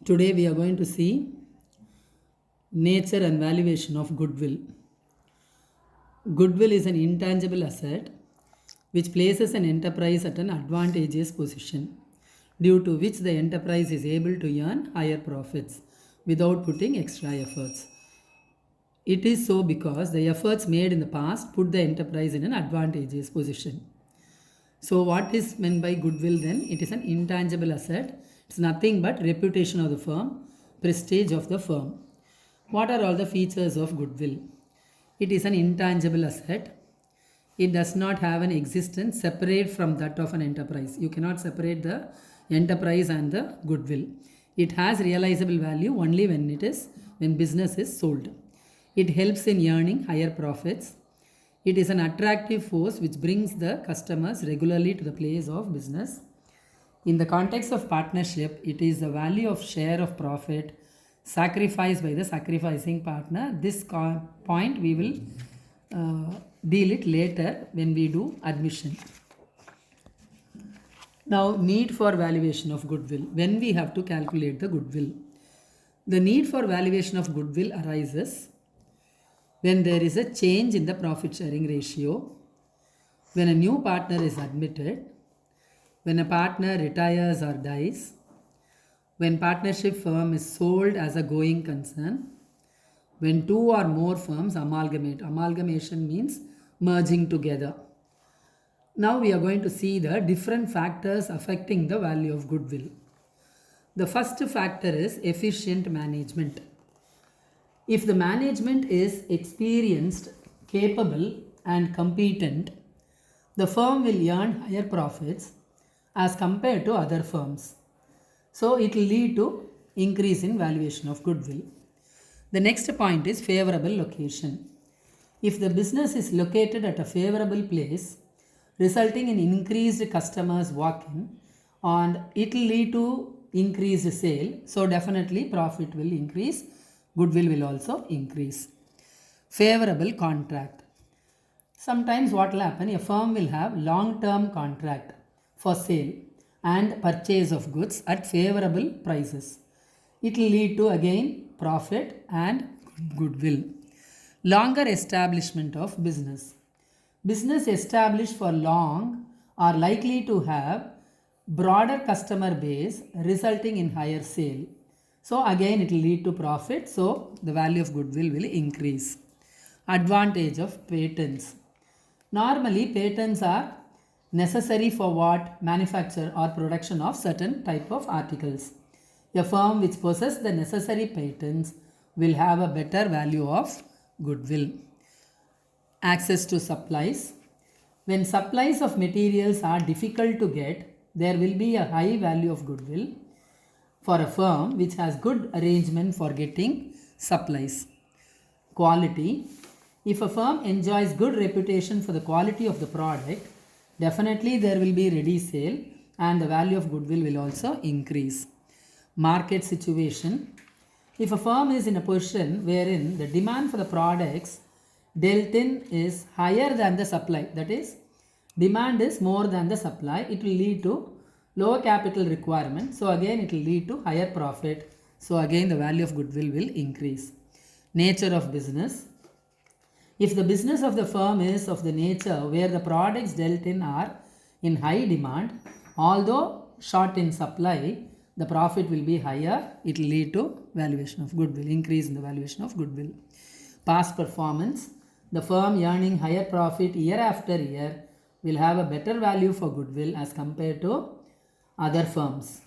Today we are going to see nature and valuation of goodwill. Goodwill is an intangible asset which places an enterprise at an advantageous position, due to which the enterprise is able to earn higher profits without putting extra efforts. It is so because the efforts made in the past put the enterprise in an advantageous position. So, what is meant by goodwill then? It is an intangible asset. It's nothing but reputation of the firm, prestige of the firm. What are all the features of goodwill? It is an intangible asset. It does not have an existence separate from that of an enterprise. You cannot separate the enterprise and the goodwill. It has realizable value only when business is sold. It helps in earning higher profits. It is an attractive force which brings the customers regularly to the place of business. In the context of partnership, it is the value of share of profit sacrificed by the sacrificing partner. This point we will deal it later when we do admission. Now, need for valuation of goodwill. When we have to calculate the goodwill, the need for valuation of goodwill arises when there is a change in the profit sharing ratio, when a new partner is admitted, when a partner retires or dies, when partnership firm is sold as a going concern, when two or more firms amalgamate. Amalgamation means merging together. Now we are going to see the different factors affecting the value of goodwill. The first factor is efficient management. If the management is experienced, capable and competent, the firm will earn higher profits as compared to other firms. So it will lead to increase in valuation of goodwill. The next point is favorable location. If the business is located at a favorable place, resulting in increased customers walk-in, and it will lead to increased sale, so definitely profit will increase, goodwill will also increase. Favorable contract. Sometimes what will happen, a firm will have long-term contract for sale and purchase of goods at favorable prices. It will lead to again profit and goodwill. Longer establishment of business. Business established for long are likely to have broader customer base, resulting in higher sale. So again it will lead to profit, so the value of goodwill will increase. Advantage of patents. Normally patents are necessary for what? Manufacture or production of certain type of articles. A firm which possesses the necessary patents will have a better value of goodwill. Access to supplies. When supplies of materials are difficult to get, there will be a high value of goodwill for a firm which has good arrangement for getting supplies. Quality. If a firm enjoys good reputation for the quality of the product, definitely there will be ready sale and the value of goodwill will also increase. Market situation. If a firm is in a position wherein the demand for the products dealt in is higher than the supply, that is, demand is more than the supply, it will lead to lower capital requirement. So again it will lead to higher profit. So again the value of goodwill will increase. Nature of business. If the business of the firm is of the nature where the products dealt in are in high demand, although short in supply, the profit will be higher, it will lead to valuation of goodwill, increase in the valuation of goodwill. Past performance. The firm earning higher profit year after year will have a better value for goodwill as compared to other firms.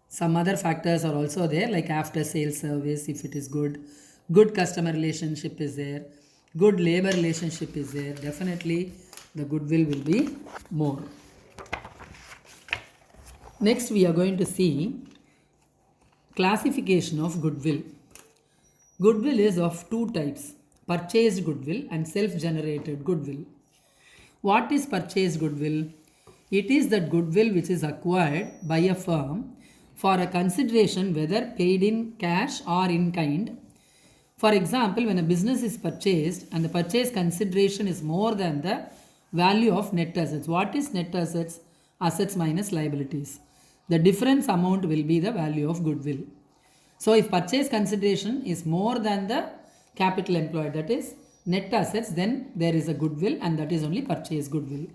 Some other factors are also there, like after sales service, if it is good, good customer relationship is there, good labor relationship is there, definitely the goodwill will be more. Next we are going to see classification of goodwill. Goodwill is of two types, purchased goodwill and self-generated goodwill. What is purchased goodwill? It is that goodwill which is acquired by a firm for a consideration whether paid in cash or in kind. For example, when a business is purchased and the purchase consideration is more than the value of net assets. What is net assets? Assets minus liabilities. The difference amount will be the value of goodwill. So if purchase consideration is more than the capital employed, that is net assets, then there is a goodwill, and that is only purchase goodwill.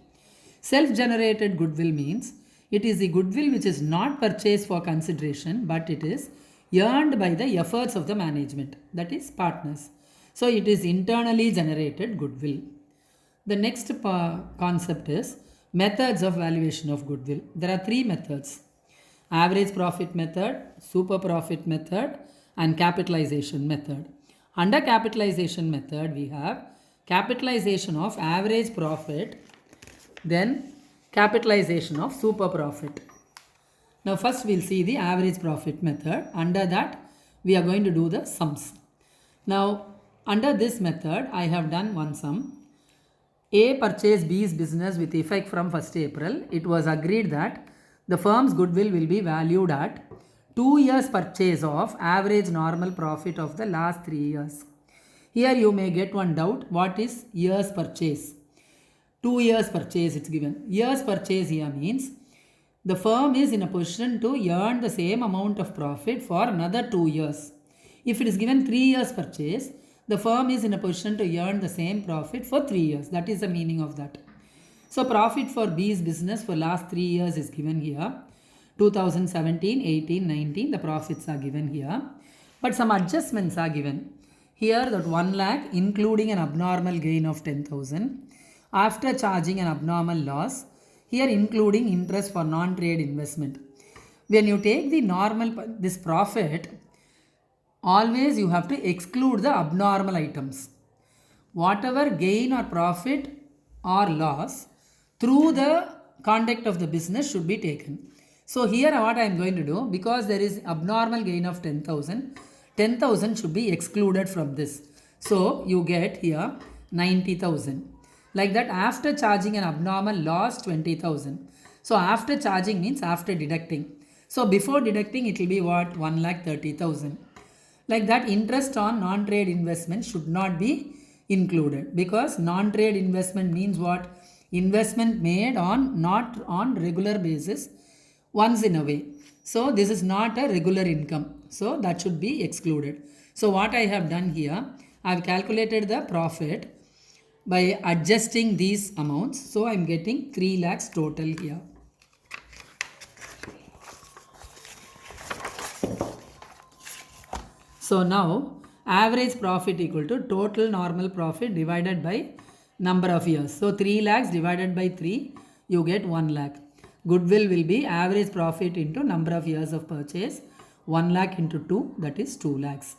Self-generated goodwill means it is the goodwill which is not purchased for consideration, but it is earned by the efforts of the management, that is partners. So it is internally generated goodwill. The next concept is methods of valuation of goodwill. There are three methods: average profit method, super profit method, and capitalization method. Under capitalization method, we have capitalization of average profit, then capitalization of super profit. Now first we'll see the average profit method. Under that, we are going to do the sums. Now under this method, I have done one sum. A purchased B's business with effect from 1st April. It was agreed that the firm's goodwill will be valued at 2 years purchase of average normal profit of the last 3 years. Here you may get one doubt, what is years purchase? 2 years purchase it's given. Years purchase here means the firm is in a position to earn the same amount of profit for another 2 years. If it is given 3 years purchase, the firm is in a position to earn the same profit for 3 years. That is the meaning of that. So profit for B's business for last 3 years is given here. 2017, 18, 19, the profits are given here. But some adjustments are given. Here that 1 lakh including an abnormal gain of 10,000. After charging an abnormal loss, here including interest for non-trade investment. When you take the normal, this profit, always you have to exclude the abnormal items. Whatever gain or profit or loss through the conduct of the business should be taken. So here what I am going to do, because there is abnormal gain of 10,000, 10,000 should be excluded from this. So you get here 90,000. Like that, after charging an abnormal loss 20,000. So after charging means after deducting. So before deducting it will be what? 1,30,000. Like that, interest on non-trade investment should not be included, because non-trade investment means what? Investment made on not on regular basis, once in a way. So this is not a regular income. So that should be excluded. So what I have done here, I have calculated the profit by adjusting these amounts. So I am getting 3 lakhs total here. So now average profit equal to total normal profit divided by number of years. So 3 lakhs divided by 3, you get 1 lakh. Goodwill will be average profit into number of years of purchase. 1 lakh into 2, that is 2 lakhs.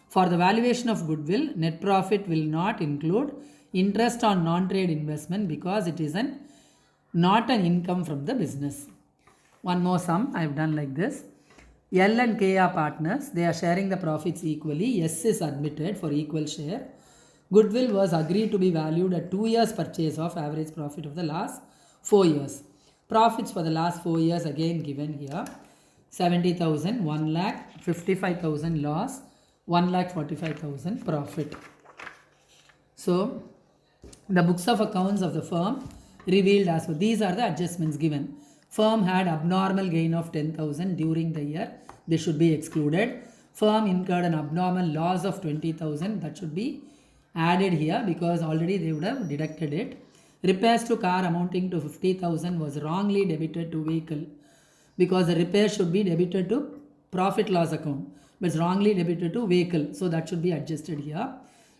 For the valuation of goodwill, net profit will not include interest on non-trade investment, because it is not an income from the business. One more sum I have done like this. L and K are partners. They are sharing the profits equally. S is admitted for equal share. Goodwill was agreed to be valued at 2 years purchase of average profit of the last 4 years. Profits for the last 4 years again given here. 70,000, 1 lakh, 55,000 loss, 1 lakh 45,000 profit. So the books of accounts of the firm revealed as well. These are the adjustments given. Firm had abnormal gain of 10,000 during the year. They should be excluded. Firm incurred an abnormal loss of 20,000. That should be added here, because already they would have deducted it. Repairs to car amounting to 50,000 was wrongly debited to vehicle, because the repair should be debited to profit loss account, but it's wrongly debited to vehicle. So that should be adjusted here.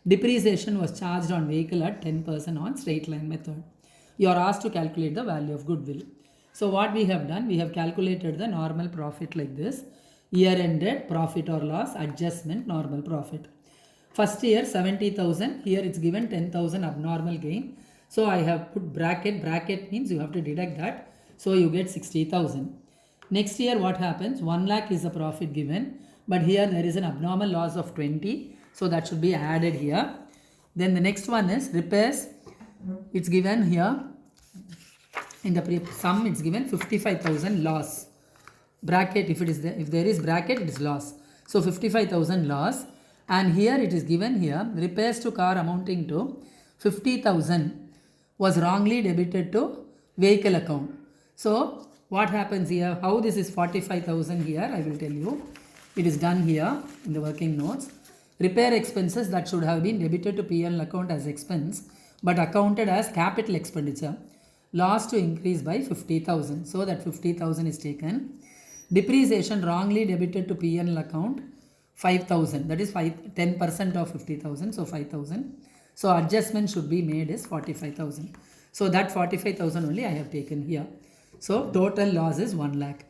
Depreciation was charged on vehicle at 10% on straight line method. You are asked to calculate the value of goodwill. So what we have done, we have calculated the normal profit like this. Year ended, profit or loss, adjustment, normal profit. First year 70,000, here it's given 10,000 abnormal gain. So I have put bracket, bracket means you have to deduct that. So you get 60,000. Next year what happens, 1 lakh is the profit given, but here there is an abnormal loss of 20. So that should be added here. Then the next one is repairs. It's given here. In the sum it's given 55,000 loss. Bracket, if there is bracket, it is loss. So 55,000 loss, and here it is given here repairs to car amounting to 50,000 was wrongly debited to vehicle account. So what happens here, how this is 45,000 here, I will tell you. It is done here in the working notes. Repair expenses that should have been debited to P&L account as expense but accounted as capital expenditure. Loss to increase by 50,000. So that 50,000 is taken. Depreciation wrongly debited to P&L account 5,000. That is 10% of 50,000. So 5,000. So adjustment should be made is 45,000. So that 45,000 only I have taken here. So total loss is 1 lakh.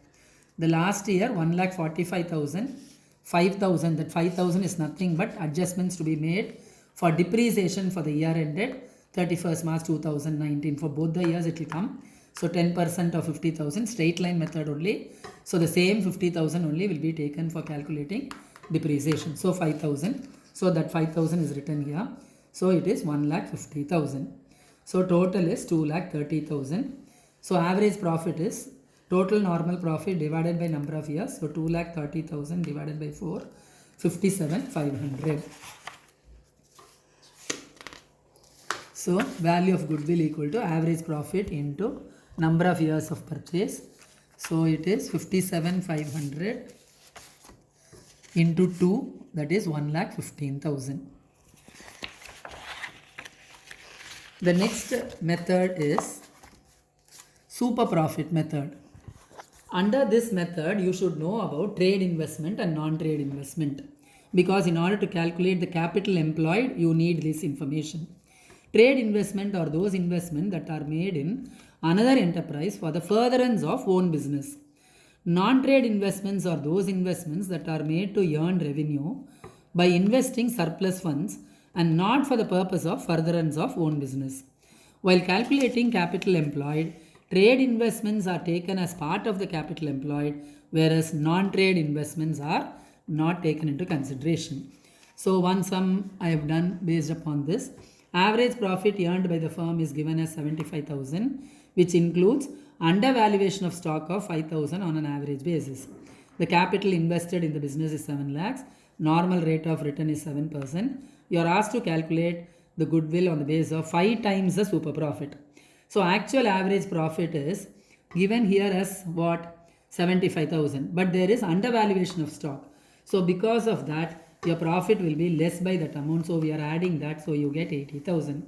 The last year 1,45,000, 5,000. That 5,000 is nothing but adjustments to be made for depreciation for the year ended 31st March 2019. For both the years it will come. So 10% of 50,000, straight line method only. So the same 50,000 only will be taken for calculating depreciation. So 5,000. So that 5,000 is written here. So it is 1,50,000. So total is 2,30,000. So average profit is total normal profit divided by number of years. So 2,30,000 divided by 4, 57,500. So value of goodwill equal to average profit into number of years of purchase. So it is 57,500 into 2, that is 1,15,000. The next method is super profit method. Under this method, you should know about trade investment and non-trade investment, because in order to calculate the capital employed, you need this information. Trade investment are those investments that are made in another enterprise for the furtherance of own business. Non-trade investments are those investments that are made to earn revenue by investing surplus funds and not for the purpose of furtherance of own business. While calculating capital employed, trade investments are taken as part of the capital employed, whereas non-trade investments are not taken into consideration. So one sum I have done based upon this. Average profit earned by the firm is given as 75,000, which includes undervaluation of stock of 5,000 on an average basis. The capital invested in the business is 7 lakhs. Normal rate of return is 7%. You are asked to calculate the goodwill on the basis of 5 times the super profit. So actual average profit is given here as what? 75,000. But there is undervaluation of stock. So because of that, your profit will be less by that amount. So we are adding that. So you get 80,000.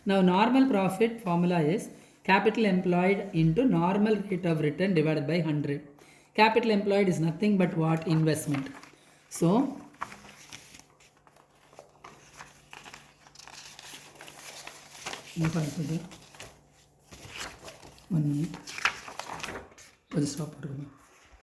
Now normal profit formula is capital employed into normal rate of return divided by 100. Capital employed is nothing but what? Investment. So one minute. Stop.